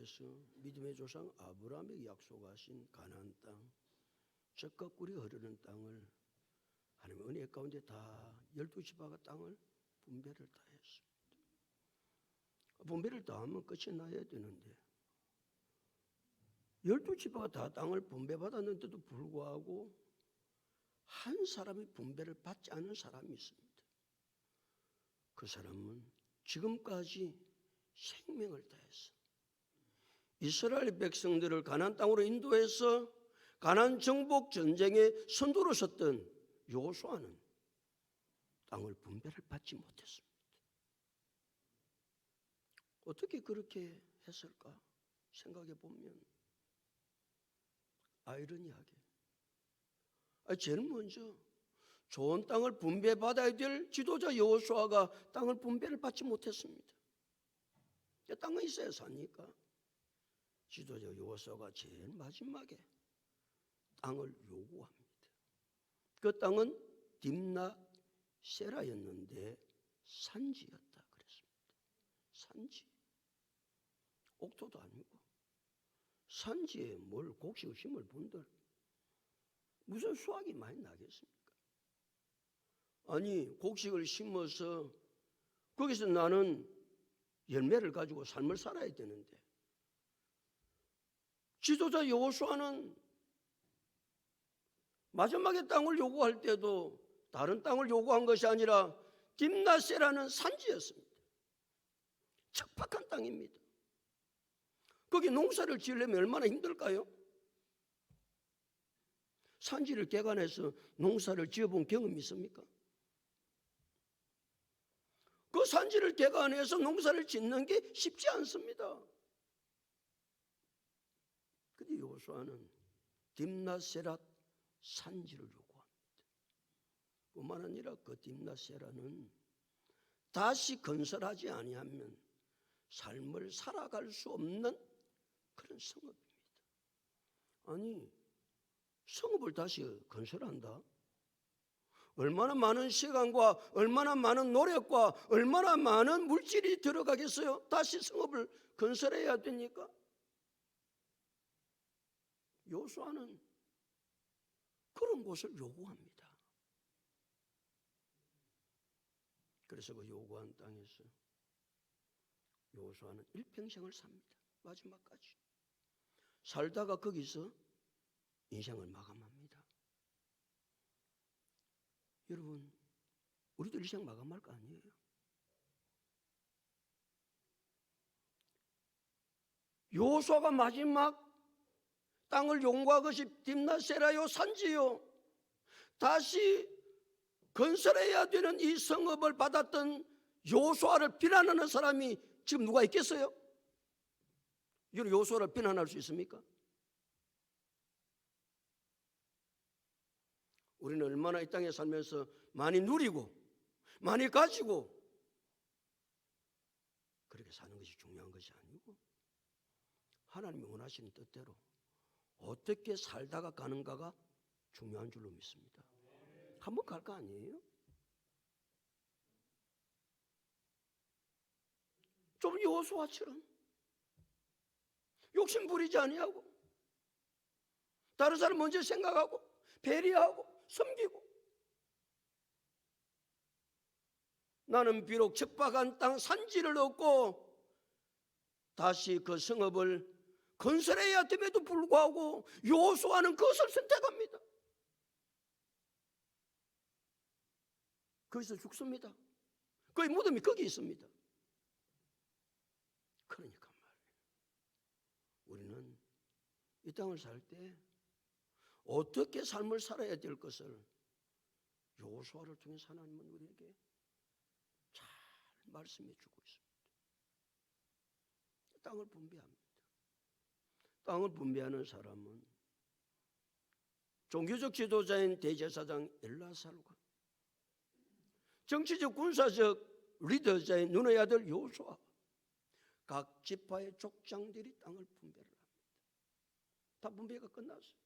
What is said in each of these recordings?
하나님께서 믿음의 조상 아브라함에게 약속하신 가나안 땅, 젖과 꿀이 흐르는 땅을 하나님의 은혜 가운데 다 12지파가 땅을 분배를 다 했습니다. 분배를 다 하면 끝이 나야 되는데 12지파가 다 땅을 분배받았는데도 불구하고 한 사람이 분배를 받지 않은 사람이 있습니다. 그 사람은 지금까지 생명을 다해서 이스라엘 백성들을 가나안 땅으로 인도해서 가나안 정복 전쟁의 선두로 섰던 여호수아는 땅을 분배를 받지 못했습니다. 어떻게 그렇게 했을까 생각해 보면 아이러니하게 제일 먼저 좋은 땅을 분배받아야 될 지도자 여호수아가 땅을 분배를 받지 못했습니다. 땅은 있어야 사니까 지도자 여호수아가 제일 마지막에 땅을 요구합니다. 그 땅은 딥나 세라였는데 산지였다 그랬습니다. 산지. 옥토도 아니고 산지에 뭘 곡식을 심을 분들 무슨 수확이 많이 나겠습니까? 아니 곡식을 심어서 거기서 나는 열매를 가지고 삶을 살아야 되는데 지도자 여호수아는 마지막에 땅을 요구할 때도 다른 땅을 요구한 것이 아니라 딥나세라는 산지였습니다. 척박한 땅입니다. 거기 농사를 지으려면 얼마나 힘들까요? 산지를 개간해서 농사를 지어본 경험이 있습니까? 그 산지를 개간해서 농사를 짓는 게 쉽지 않습니다. 근데 여호수아는 딥나세라 산지를 요구합니다. 뿐만 아니라 그 딥나세라는 다시 건설하지 아니하면 삶을 살아갈 수 없는 그런 성읍입니다. 아니 성읍을 다시 건설한다? 얼마나 많은 시간과 얼마나 많은 노력과 얼마나 많은 물질이 들어가겠어요? 다시 성읍을 건설해야 됩니까? 여호수아는 그런 곳을 요구합니다. 그래서 그 요구한 땅에서 여호수아는 일평생을 삽니다. 마지막까지. 살다가 거기서 인생을 마감합니다. 여러분, 우리도 인생 마감할 거 아니에요? 여호수아가 마지막 땅을 요구한 것이 딥나세라요 산지요. 다시 건설해야 되는 이 성읍을 받았던 여호수아를 비난하는 사람이 지금 누가 있겠어요? 여러분 여호수아를 비난할 수 있습니까? 우리는 얼마나 이 땅에 살면서 많이 누리고 많이 가지고 그렇게 사는 것이 중요한 것이 아니고 하나님이 원하시는 뜻대로 어떻게 살다가 가는가가 중요한 줄로 믿습니다. 한번 갈 거 아니에요? 좀 여호수아처럼 욕심 부리지 아니하고 다른 사람 먼저 생각하고 배려하고 섬기고 나는 비록 척박한 땅 산지를 얻고 다시 그 성읍을 건설해야 됨에도 불구하고 여호수아는 그것을 선택합니다. 거기서 죽습니다. 그의 무덤이 거기 있습니다. 그러니까 말이에요. 우리는 이 땅을 살 때 어떻게 삶을 살아야 될 것을 여호수아를 통해서 하나님은 우리에게 잘 말씀해 주고 있습니다. 땅을 분배합니다. 땅을 분배하는 사람은 종교적 지도자인 대제사장 엘라살과 정치적 군사적 리더자인 눈의 아들 여호수아 각 지파의 족장들이 땅을 분배를 합니다. 다 분배가 끝났어요.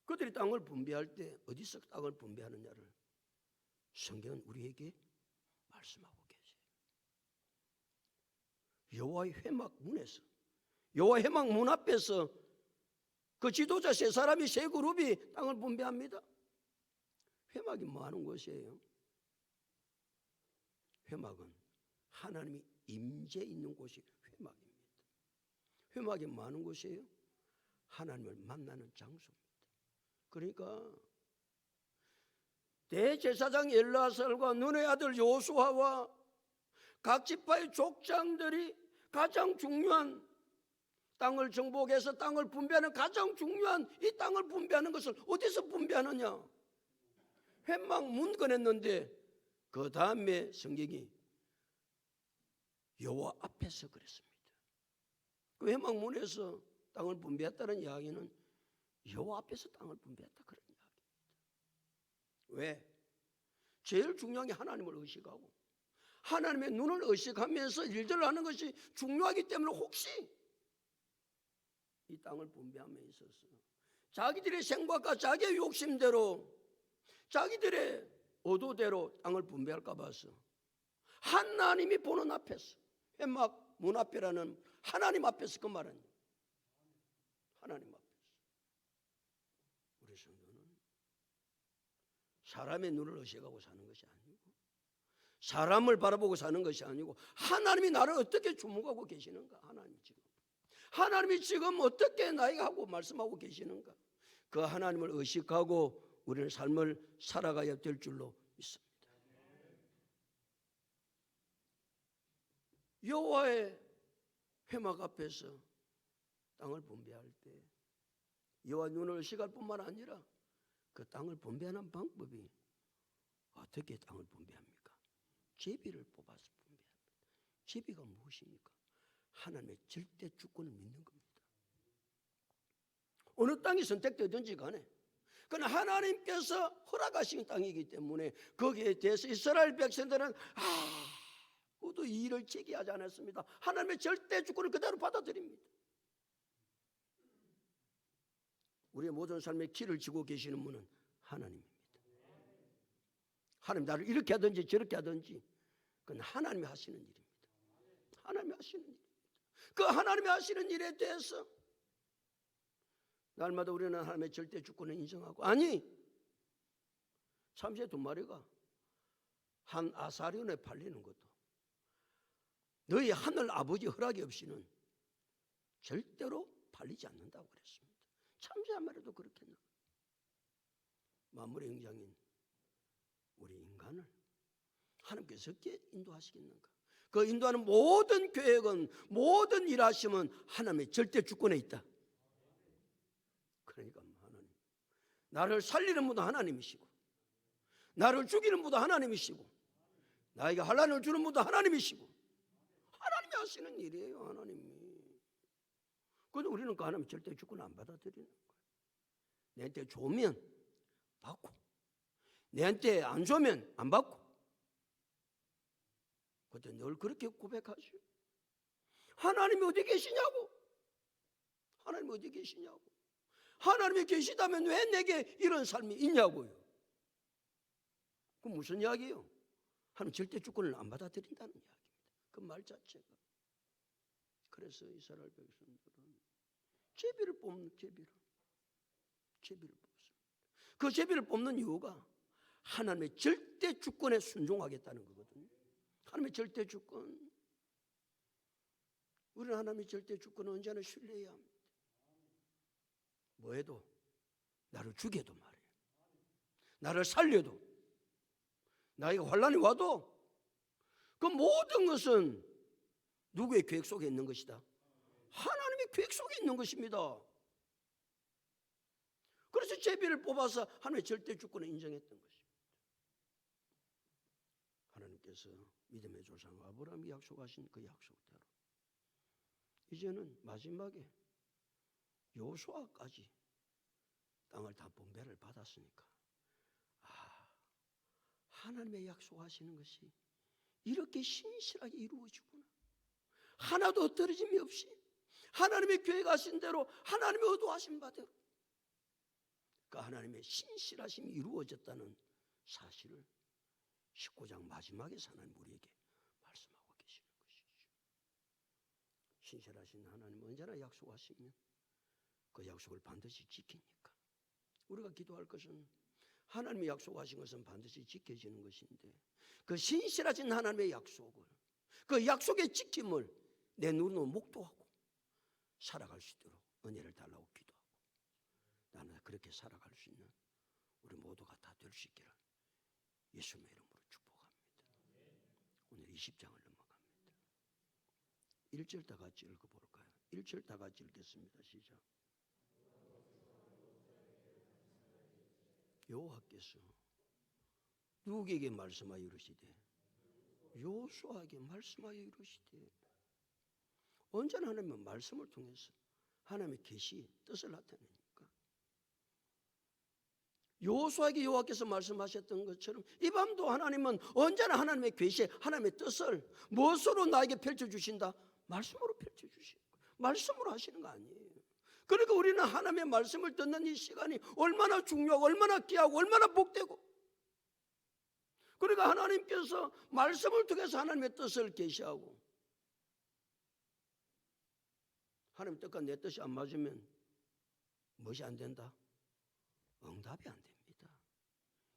그들이 땅을 분배할 때 어디서 땅을 분배하느냐를 성경은 우리에게 말씀하고 계세요. 여호와의 회막 문에서, 여호와의 회막 문 앞에서 그 지도자 세 사람이, 세 그룹이 땅을 분배합니다. 회막이 뭐 하는 곳이에요? 회막은 하나님이 임재 있는 곳이 회막입니다. 회막이 뭐 하는 곳이에요? 하나님을 만나는 장소입니다. 그러니까 대제사장 엘르아살과 눈의 아들 여호수아와 각 지파의 족장들이 가장 중요한 땅을 정복해서 땅을 분배하는, 가장 중요한 이 땅을 분배하는 것을 어디서 분배하느냐? 회막 문 꺼냈는데 그 다음에 성경이 여호와 앞에서 그랬습니다. 그 회막 문에서 땅을 분배했다는 이야기는 여호와 앞에서 땅을 분배했다, 그런 이야기입니다. 왜? 제일 중요한 게 하나님을 의식하고 하나님의 눈을 의식하면서 일들을 하는 것이 중요하기 때문에 혹시 이 땅을 분배함에 있어서 자기들의 생각과 자기의 욕심대로, 자기들의 의도대로 땅을 분배할까 봐서 하나님이 보는 앞에서, 회막 문 앞이라는 하나님 앞에서, 그 말은 하나님 앞에서. 우리 성도는 사람의 눈을 의식하고 사는 것이 아니고, 사람을 바라보고 사는 것이 아니고, 하나님이 나를 어떻게 주목하고 계시는가, 하나님이 지금 어떻게 나에게 하고 말씀하고 계시는가, 그 하나님을 의식하고 우리는 삶을 살아가야 될 줄로 믿습니다. 여호와의 회막 앞에서 땅을 분배할 때 여호와 눈을 의식할 뿐만 아니라 그 땅을 분배하는 방법이 어떻게 땅을 분배합니까? 제비를 뽑아서 분배합니다. 제비가 무엇입니까? 하나님의 절대 주권을 믿는 겁니다. 어느 땅이 선택되든지 간에 그건 하나님께서 허락하신 땅이기 때문에 거기에 대해서 이스라엘 백성들은 모두 이의를 제기하지 않았습니다. 하나님의 절대 주권을 그대로 받아들입니다. 우리의 모든 삶의 길을 지고 계시는 분은 하나님입니다. 하나님 나를 이렇게 하든지 저렇게 하든지 그건 하나님이 하시는 일입니다. 하나님이 하시는 일입니다. 그 하나님이 하시는 일에 대해서 날마다 우리는 하나님의 절대 주권을 인정하고, 아니 참새 두 마리가 한 아사리온에 팔리는 것도 너희 하늘 아버지 허락이 없이는 절대로 팔리지 않는다고 그랬습니다. 참새 한 마리도 그렇게 나와요. 만물의 영장인 우리 인간을 하나님께서 어떻게 인도하시겠는가? 그 인도하는 모든 계획은, 모든 일하심은 하나님의 절대 주권에 있다. 그러니까 하나님, 나를 살리는 분도 하나님이시고, 나를 죽이는 분도 하나님이시고, 나에게 환난을 주는 분도 하나님이시고, 하나님이 하시는 일이에요. 하나님이. 그런데 우리는 그 하나님 절대 주권을 안 받아들이는 거예요. 내한테 좋으면 받고, 내한테 안 좋으면 안 받고. 그때 늘 그렇게 고백하죠. 하나님이 어디 계시냐고. 하나님이 어디 계시냐고. 하나님이 계시다면 왜 내게 이런 삶이 있냐고요. 그건 무슨 이야기예요? 하나님 절대 주권을 안 받아들인다는 이야기입니다. 그 말 자체가. 그래서 이스라엘 백성들은 제비를 뽑습니다. 그 제비를 뽑는 이유가 하나님의 절대 주권에 순종하겠다는 거거든요. 하나님의 절대 주권. 우리는 하나님의 절대 주권을 언제나 신뢰해야 합니다. 뭐해도, 나를 죽여도 말이에요, 나를 살려도, 나에게 환난이 와도 그 모든 것은 누구의 계획 속에 있는 것이다? 하나님의 계획 속에 있는 것입니다. 그래서 제비를 뽑아서 하나님의 절대 주권을 인정했던 것입니다. 하나님께서 믿음의 조상 아브라함이 약속하신 그 약속대로 이제는 마지막에 여호수아까지 땅을 다 분배를 받았으니까, 하나님의 약속하시는 것이 이렇게 신실하게 이루어지구나. 하나도 흩어짐이 없이 하나님의 계획하신 대로, 하나님의 의도하신 바대로 그 하나님의 신실하심이 이루어졌다는 사실을 19장 마지막에 하나님 우리에게 말씀하고 계시는 것이죠. 신실하신 하나님 언제나 약속하시면 그 약속을 반드시 지키니까 우리가 기도할 것은 하나님이 약속하신 것은 반드시 지켜지는 것인데 그 신실하신 하나님의 약속을 그 약속의 지킴을 내 눈으로 목도하고 살아갈 수 있도록 은혜를 달라고 기도하고 나는 그렇게 살아갈 수 있는 우리 모두가 다 될 수 있기를 예수님의 이름으로 축복합니다. 오늘 20장을 넘어갑니다. 1절 다 같이 읽어볼까요? 1절 다 같이 읽겠습니다. 시작. 여호와께서 누구에게 말씀하여 이르시되 여호수아에게 말씀하여 이르시되 언제나 하나님은 말씀을 통해서 하나님의 계시 뜻을 나타내니까 여호수아에게 여호와께서 말씀하셨던 것처럼 이 밤도 하나님은 언제나 하나님의 계시 하나님의 뜻을 무엇으로 나에게 펼쳐주신다? 말씀으로 펼쳐주시는 거예요. 말씀으로 하시는 거 아니에요. 그러니까 우리는 하나님의 말씀을 듣는 이 시간이 얼마나 중요하고 얼마나 귀하고 얼마나 복되고 그러니까 하나님께서 말씀을 통해서 하나님의 뜻을 계시하고 하나님의 뜻과 내 뜻이 안 맞으면 무엇이 안 된다? 응답이 안 됩니다.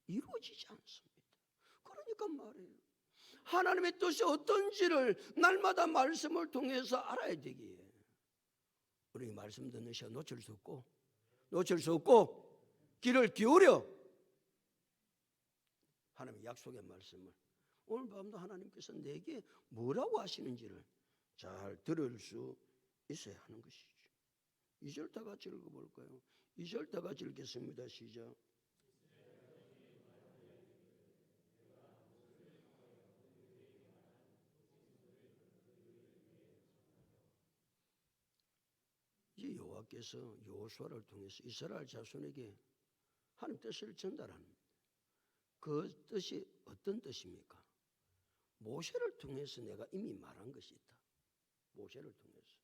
이루어지지 않습니다. 그러니까 말이에요. 하나님의 뜻이 어떤지를 날마다 말씀을 통해서 알아야 되기에 우리 말씀 듣는 시간 놓칠 수 없고 귀를 기울여 하나님의 약속의 말씀을 오늘 밤도 하나님께서 내게 뭐라고 하시는지를 잘 들을 수 있어야 하는 것이죠. 2절 다 같이 읽어볼까요? 2절 다 같이 읽겠습니다. 시작. 이 여호와께서 여호수아를 통해서 이스라엘 자손에게 하나님 뜻을 전달합니다. 그 뜻이 어떤 뜻입니까? 모세를 통해서 내가 이미 말한 것이 있다. 모세를 통해서.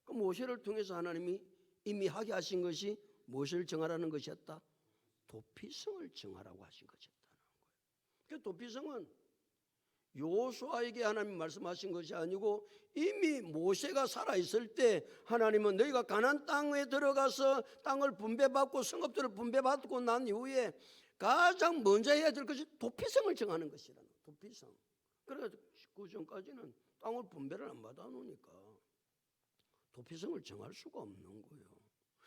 그 모세를 통해서 하나님이 이미 하게 하신 것이 무엇을 정하라는 것이었다? 도피성을 정하라고 하신 것이었다는 거예요. 그 도피성은 여호수아에게 하나님이 말씀하신 것이 아니고 이미 모세가 살아있을 때 하나님은 너희가 가나안 땅에 들어가서 땅을 분배받고 성읍들을 분배받고 난 이후에 가장 먼저 해야 될 것이 도피성을 정하는 것이라는 거예요. 도피성. 그래서 19전까지는 땅을 분배를 안 받아 놓으니까 도피성을 정할 수가 없는 거예요.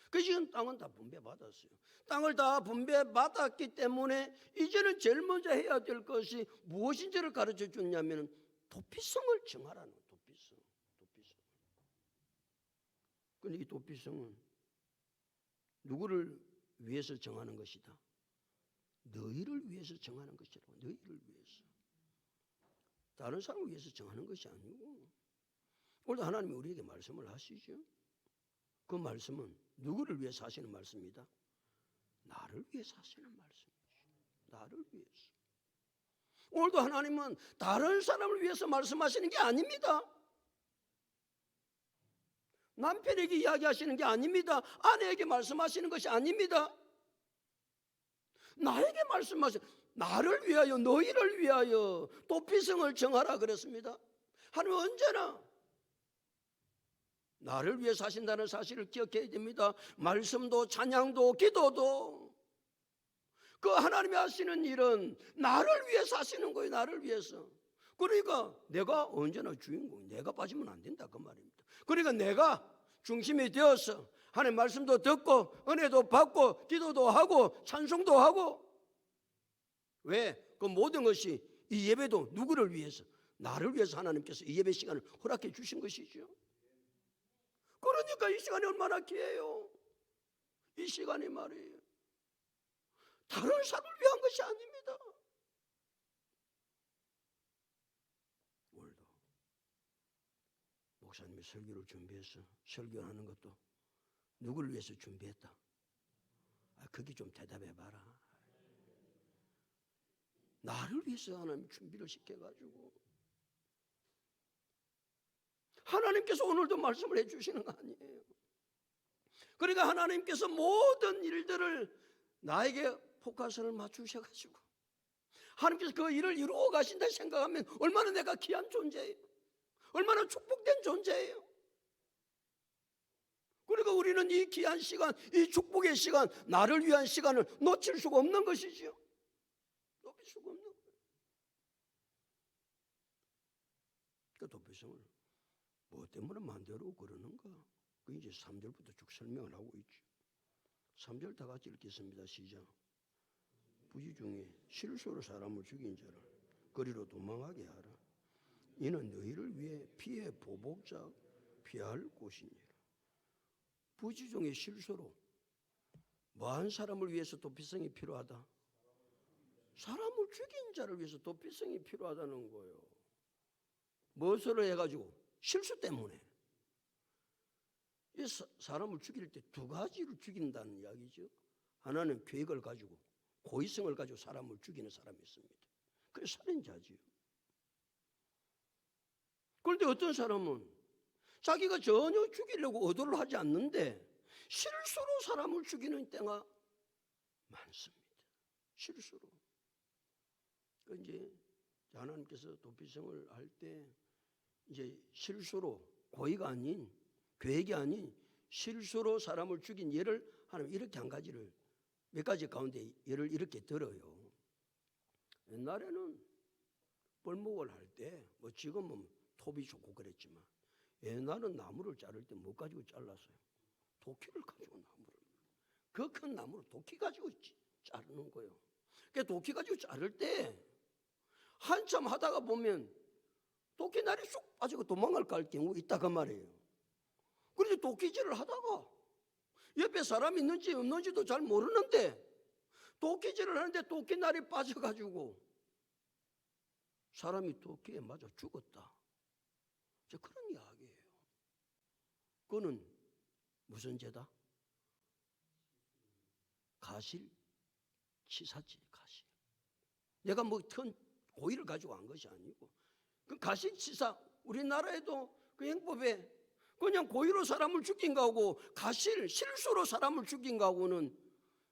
그 지금 땅은 다 분배받았어요. 땅을 다 분배받았기 때문에 이제는 제일 먼저 해야 될 것이 무엇인지를 가르쳐 줬냐면 도피성을 정하라는 거예요. 도피성. 근데 이 도피성은 누구를 위해서 정하는 것이다? 너희를 위해서 정하는 것이라고. 너희를 위해서. 다른 사람을 위해서 정하는 것이 아니고 오늘도 하나님이 우리에게 말씀을 하시죠. 그 말씀은 누구를 위해서 하시는 말씀입니다? 나를 위해서 하시는 말씀이죠. 나를 위해서. 오늘도 하나님은 다른 사람을 위해서 말씀하시는 게 아닙니다. 남편에게 이야기하시는 게 아닙니다. 아내에게 말씀하시는 것이 아닙니다. 나에게 말씀하시는, 나를 위하여, 너희를 위하여 도피성을 정하라 그랬습니다. 하나님은 언제나 나를 위해서 하신다는 사실을 기억해야 됩니다. 말씀도 찬양도 기도도 그 하나님이 하시는 일은 나를 위해서 하시는 거예요. 나를 위해서. 그러니까 내가 언제나 주인공, 내가 빠지면 안 된다 그 말입니다. 그러니까 내가 중심이 되어서 하나님 말씀도 듣고 은혜도 받고 기도도 하고 찬송도 하고 왜? 그 모든 것이 이 예배도 누구를 위해서? 나를 위해서 하나님께서 이 예배 시간을 허락해 주신 것이죠. 그러니까 이 시간이 얼마나 귀해요. 이 시간이 말이에요. 다른 사람을 위한 것이 아닙니다. 오늘도 목사님이 설교를 준비해서 설교하는 것도 누구를 위해서 준비했다? 거기 좀 대답해봐라. 나를 위해서 하나님 준비를 시켜가지고 하나님께서 오늘도 말씀을 해주시는 거 아니에요. 그러니까 하나님께서 모든 일들을 나에게 포커스를 맞추셔가지고 하나님께서 그 일을 이루어 가신다 생각하면 얼마나 내가 귀한 존재예요. 얼마나 축복된 존재예요. 그러니까 우리는 이 귀한 시간, 이 축복의 시간, 나를 위한 시간을 놓칠 수가 없는 것이지요. 놓칠 수가 없는 거예요. 그 도피성을 뭐 때문에 만들고 그러는가? 그 이제 3절부터 쭉 설명을 하고 있죠. 3절 다 같이 읽겠습니다. 시작. 부지 중에 실수로 사람을 죽인 자를 거리로 도망하게 하라. 이는 너희를 위해 피해 보복자 피할 곳이니라. 부지 중에 실수로 뭐한 사람을 위해서 도피성이 필요하다? 사람을 죽인 자를 위해서 도피성이 필요하다는 거예요. 무엇으로 해가지고? 실수 때문에. 이 사람을 죽일 때 두 가지로 죽인다는 이야기죠. 하나는 계획을 가지고 고의성을 가지고 사람을 죽이는 사람이 있습니다. 그래서 살인자지요. 그런데 어떤 사람은 자기가 전혀 죽이려고 의도를 하지 않는데 실수로 사람을 죽이는 때가 많습니다. 실수로. 이제 하나님께서 도피성을 할 때 이제 실수로 고의가 아닌 계획이 아닌 실수로 사람을 죽인 예를 하나님 이렇게 한 가지를 몇 가지 가운데 예를 이렇게 들어요. 옛날에는 벌목을 할 때 뭐 지금은 톱이 좋고 그랬지만 옛날은 나무를 자를 때 뭐 가지고 잘랐어요? 도끼를 가지고 나무를. 그 큰 나무를 도끼 가지고 자르는 거예요. 그 도끼 가지고 자를 때 한참 하다가 보면 도끼 날이 쑥 빠지고 도망을 갈 경우 있다 그 말이에요. 그런데 도끼질을 하다가 옆에 사람이 있는지 없는지도 잘 모르는데 도끼질을 하는데 도끼 날이 빠져가지고 사람이 도끼에 맞아 죽었다. 그런 이야기예요. 그거는 무슨 죄다? 가실치사죄. 가실. 내가 뭐 큰 고의를 가지고 한 것이 아니고 그 가실치사. 우리나라에도 그 형법에 그냥 고의로 사람을 죽인 거하고 실수로 사람을 죽인 거하고는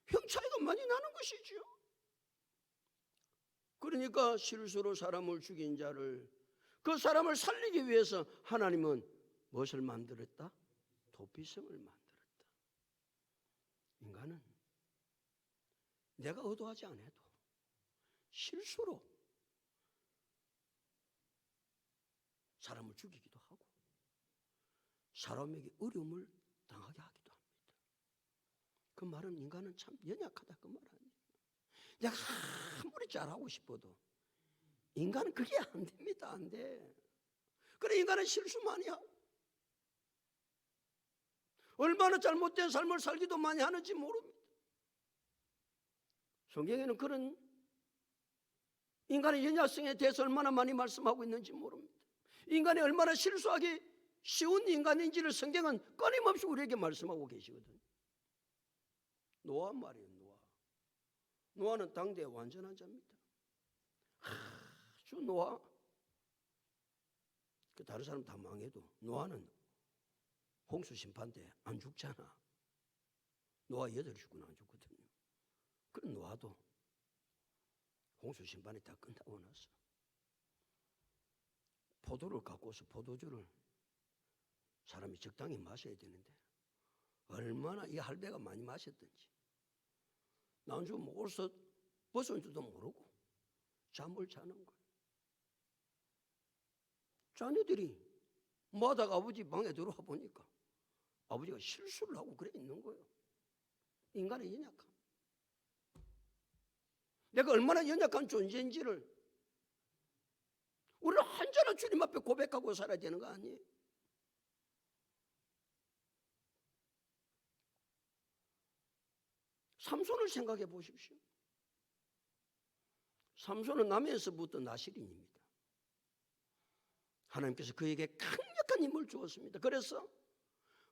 형 차이가 많이 나는 것이죠. 그러니까 실수로 사람을 죽인 자를 그 사람을 살리기 위해서 하나님은 무엇을 만들었다? 도피성을 만들었다. 인간은 내가 의도하지 않아도 실수로 사람을 죽이기도 하고 사람에게 어려움을 당하게 하기도 합니다. 그 말은 인간은 참 연약하다 그 말 아니에요. 내가 아무리 잘하고 싶어도 인간은 그게 안 됩니다. 안 돼. 그래 인간은 실수 많이 하고 얼마나 잘못된 삶을 살기도 많이 하는지 모릅니다. 성경에는 그런 인간의 연약성에 대해서 얼마나 많이 말씀하고 있는지 모릅니다. 인간이 얼마나 실수하기 쉬운 인간인지를 성경은 끊임없이 우리에게 말씀하고 계시거든요. 노아 말이에요. 노아는 당대의 완전한 자입니다. 아주 노아 그 다른 사람 다 망해도 노아는 홍수 심판 때 안 죽잖아. 노아 8이 죽고는 안 죽거든요. 그런 노아도 홍수 심판이 다 끝나고 나서 포도를 갖고서 포도주를 사람이 적당히 마셔야 되는데 얼마나 이 할배가 많이 마셨던지 나중에 먹어서 벗은 줄도 모르고 잠을 자는 거예요. 자녀들이 뭐하다가 아버지 방에 들어와 보니까 아버지가 실수를 하고 그래 있는 거예요. 인간의 연약함. 내가 얼마나 연약한 존재인지를 우리는 한전한 주님 앞에 고백하고 살아야 되는 거 아니에요? 삼손을 생각해 보십시오. 삼손은 남에서부터 나실인입니다. 하나님께서 그에게 강력한 힘을 주었습니다. 그래서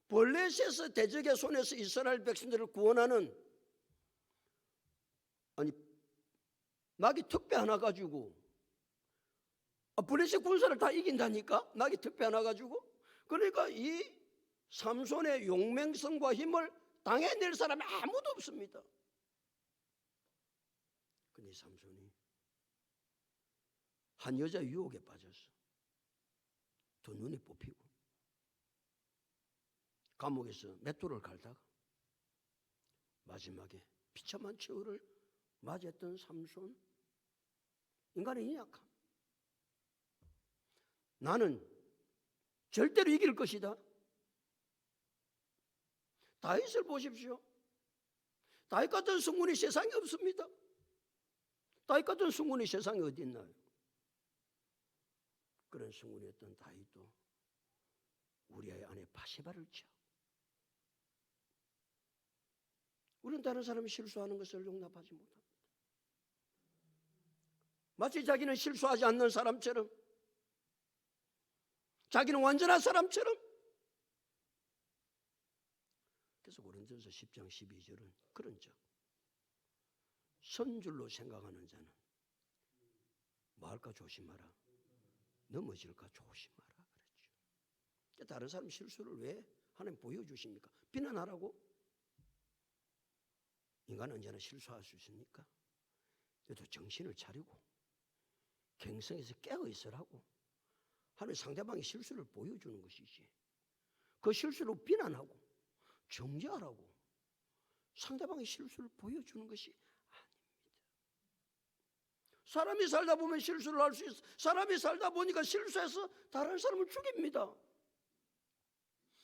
블레셋 대적의 손에서 이스라엘 백성들을 구원하는 낙이 특배 하나 가지고 블레셋 군사를 다 이긴다니까 낙이 특배 하나 가지고 그러니까 이 삼손의 용맹성과 힘을 당해낼 사람이 아무도 없습니다. 근데 삼손이 한 여자 유혹에 빠졌어. 두 눈이 뽑히고 감옥에서 맷돌을 갈다가 마지막에 비참한 최후를 맞이했던 삼손. 인간의 연약함. 나는 절대로 이길 것이다. 다윗을 보십시오. 다윗 같은 승군이 세상에 없습니다. 다윗 같은 승군이 세상에 어디 있나요? 그런 승군이었던 다윗도 우리아의 아내 바세바를 취하고, 우리는 다른 사람이 실수하는 것을 용납하지 못합니다. 마치 자기는 실수하지 않는 사람처럼, 자기는 완전한 사람처럼. 그래서 고린도전서 10장 12절은 그런 적, 선줄로 생각하는 자는 뭐 할까 조심하라, 넘어질까 조심하라 그랬죠. 다른 사람 실수를 왜 하나님 보여주십니까? 비난하라고? 인간은 언제나 실수할 수 있습니까? 그래도 정신을 차리고 갱성에서 깨어 있으라고 하나님 상대방의 실수를 보여주는 것이지, 그 실수로 비난하고 정죄하라고 상대방의 실수를 보여주는 것이 아닙니다. 사람이 살다 보면 실수를 할 수 있어. 사람이 살다 보니까 실수해서 다른 사람을 죽입니다.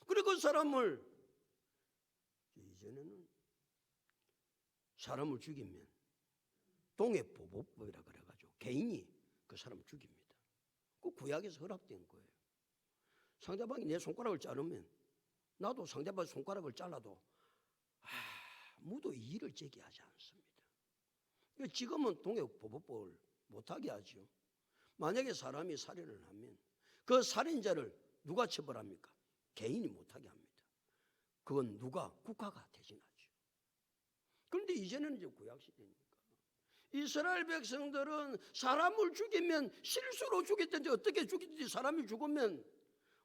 그리고 그 사람을, 이전에는 사람을 죽이면 동해보복법이라 그래가지고 개인이 그 사람을 죽입니다. 그 구약에서 허락된 거예요. 상대방이 내 손가락을 자르면 나도 상대방 손가락을 잘라도 아무도 이의를 제기하지 않습니다. 지금은 동해보복법을 못하게 하죠. 만약에 사람이 살인을 하면 그 살인자를 누가 처벌합니까? 개인이 못하게 합니다. 그건 누가? 국가가 대신하죠. 그런데 이제는 이제 구약시대니까 이스라엘 백성들은 사람을 죽이면 실수로 죽였든지 어떻게 죽이든지, 사람이 죽으면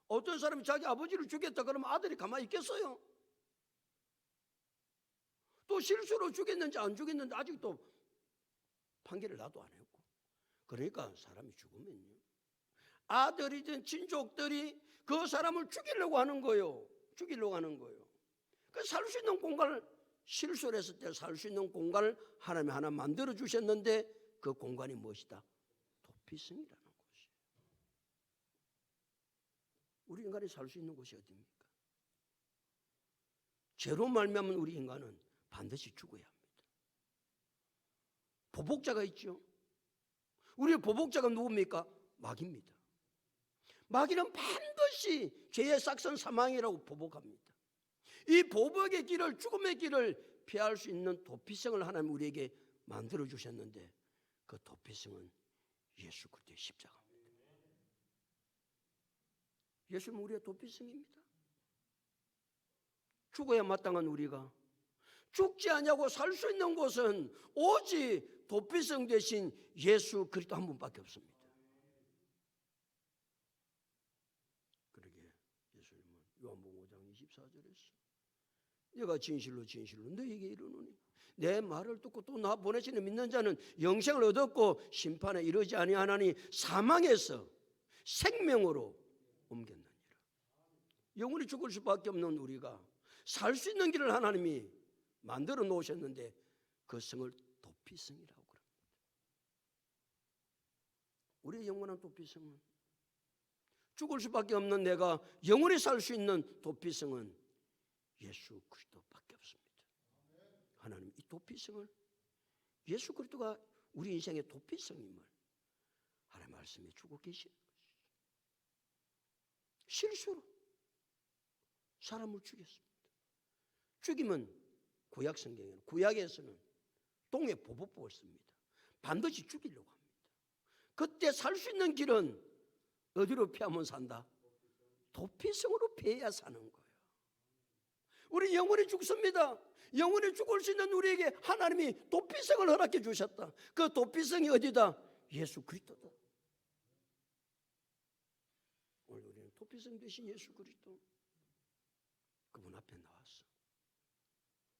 어떤 사람이 자기 아버지를 죽였다 그러면 아들이 가만히 있겠어요? 또 실수로 죽였는지 안 죽였는지 아직도 판결을 나도 안 했고. 그러니까 사람이 죽으면요, 아들이든 친족들이 그 사람을 죽이려고 하는 거예요. 죽이려고 하는 거예요. 그 살 수 있는 공간을, 실수를 했을 때 살 수 있는 공간을 하나님이 하나 만들어 주셨는데, 그 공간이 무엇이다? 도피성이라는 곳이에요. 우리 인간이 살 수 있는 곳이 어디입니까? 죄로 말미암은 우리 인간은 반드시 죽어야 합니다. 보복자가 있죠. 우리의 보복자가 누굽니까? 마귀입니다. 마귀는 반드시 죄의 싹선 사망이라고 보복합니다. 이 보복의 길을, 죽음의 길을 피할 수 있는 도피성을 하나님 우리에게 만들어 주셨는데, 그 도피성은 예수 그리스도의 십자가입니다. 예수는 우리의 도피성입니다. 죽어야 마땅한 우리가 죽지 않냐고 살 수 있는 곳은 오직 도피성 대신 예수 그리스도 한 분밖에 없습니다. 그러게 예수님은 요한복음 5장 24절에서 내가 진실로 진실로 너희에게 이르노니 내 말을 듣고 또 나 보내시는 믿는 자는 영생을 얻었고 심판에 이르지 아니하나니 사망에서 생명으로 옮겼느니라. 영원히 죽을 수밖에 없는 우리가 살 수 있는 길을 하나님이 만들어 놓으셨는데, 그 성을 도피성이라고 그럽니다. 우리의 영원한 도피성은, 죽을 수밖에 없는 내가 영원히 살 수 있는 도피성은 예수 그리스도밖에 없습니다. 하나님 이 도피성을, 예수 그리스도가 우리 인생의 도피성임을 하나님 말씀해 주고 계시는 것이죠. 실수로 사람을 죽였습니다. 죽이면 구약 성경에는, 구약에서는 동해보복법을 씁니다. 반드시 죽이려고 합니다. 그때 살 수 있는 길은 어디로 피하면 산다? 도피성으로 피해야 사는 거예요. 우리 영원히 죽습니다. 영원히 죽을 수 있는 우리에게 하나님이 도피성을 허락해 주셨다. 그 도피성이 어디다? 예수 그리스도다. 오늘 우리는 도피성 되신 예수 그리스도, 그분 앞에 나왔어.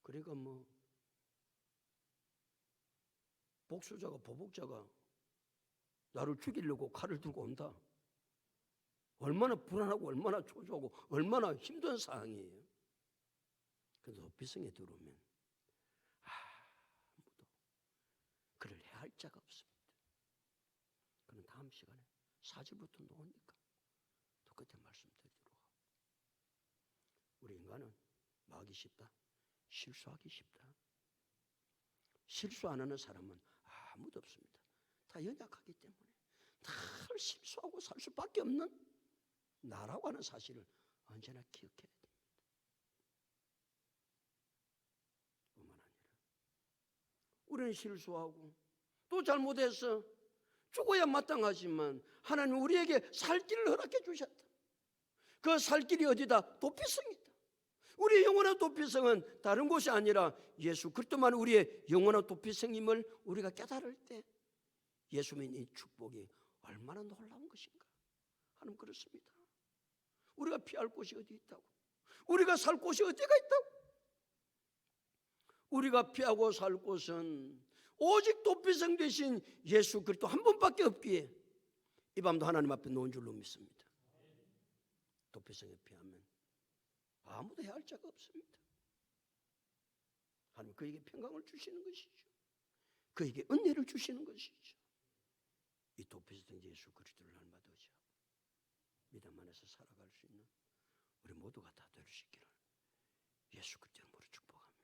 그러니까 복수자가, 보복자가 나를 죽이려고 칼을 들고 온다. 얼마나 불안하고 얼마나 초조하고 얼마나 힘든 상황이에요. 그런데 도피성에 들어오면 아무도 그를 해할 자가 없습니다. 그는 다음 시간에 4절부터 놓으니까 또 끝에 말씀드리도록 하고, 우리 인간은 뭐 하기 쉽다? 실수하기 쉽다. 실수 안 하는 사람은 아무도 없습니다. 다 연약하기 때문에 늘 실수하고 살 수밖에 없는 나라고 하는 사실을 언제나 기억해야 됩니다. 뿐만 아니라 우리는 실수하고 또 잘못해서 죽어야 마땅하지만 하나님 우리에게 살 길을 허락해 주셨다. 그 살 길이 어디다? 도피성이다. 우리의 영원한 도피성은 다른 곳이 아니라 예수 그리스도만 우리의 영원한 도피성임을 우리가 깨달을 때 예수 믿는 이 축복이 얼마나 놀라운 것인가. 하나님 그렇습니다. 우리가 피할 곳이 어디 있다고? 우리가 살 곳이 어디가 있다고? 우리가 피하고 살 곳은 오직 도피성 되신 예수 그리스도 한 분밖에 없기에 이 밤도 하나님 앞에 놓은 줄로 믿습니다. 도피성에 피하면 아무도 해할 자가 없습니다. 하나님 그에게 평강을 주시는 것이죠. 그에게 은혜를 주시는 것이죠. 이 도피성 예수 그리스도를 날마다 의지하고 믿음 안에서 살아갈 수 있는 우리 모두가 다 될 수 있기를 예수 그리스도 이름으로 축복합니다.